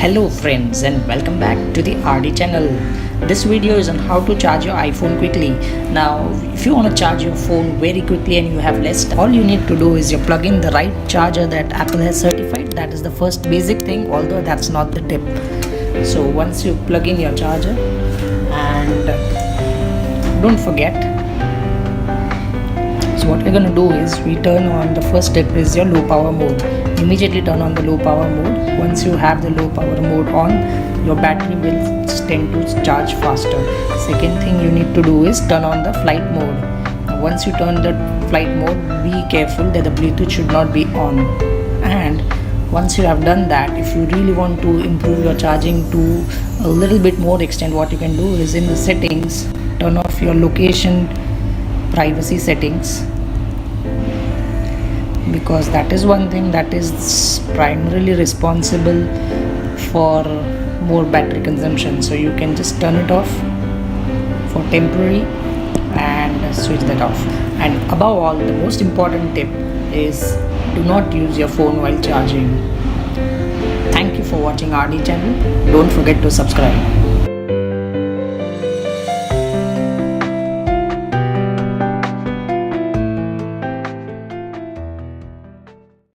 Hello friends and welcome back to the RD channel. This video is on how to charge your iPhone quickly. Now if you want to charge your phone very quickly and you have less, all you need to do is you plug in the right charger that Apple has certified. That is the first basic thing, although that's not the tip. So once you plug in your charger, and don't forget, so what we're going to do is we turn on, the first step is your low power mode. Immediately turn on the low power mode. Once you have the low power mode on, your battery will tend to charge faster. Second thing you need to do is turn on the flight mode. Now, once you turn the flight mode, be careful that the Bluetooth should not be on. And once you have done that, if you really want to improve your charging to a little bit more extent, what you can do is in the settings, turn off your location privacy settings, because that is one thing that is primarily responsible for more battery consumption. So you can just turn it off for temporary and switch that off. And above all, the most important tip is do not use your phone while charging. Thank you for watching RD channel. Don't forget to subscribe.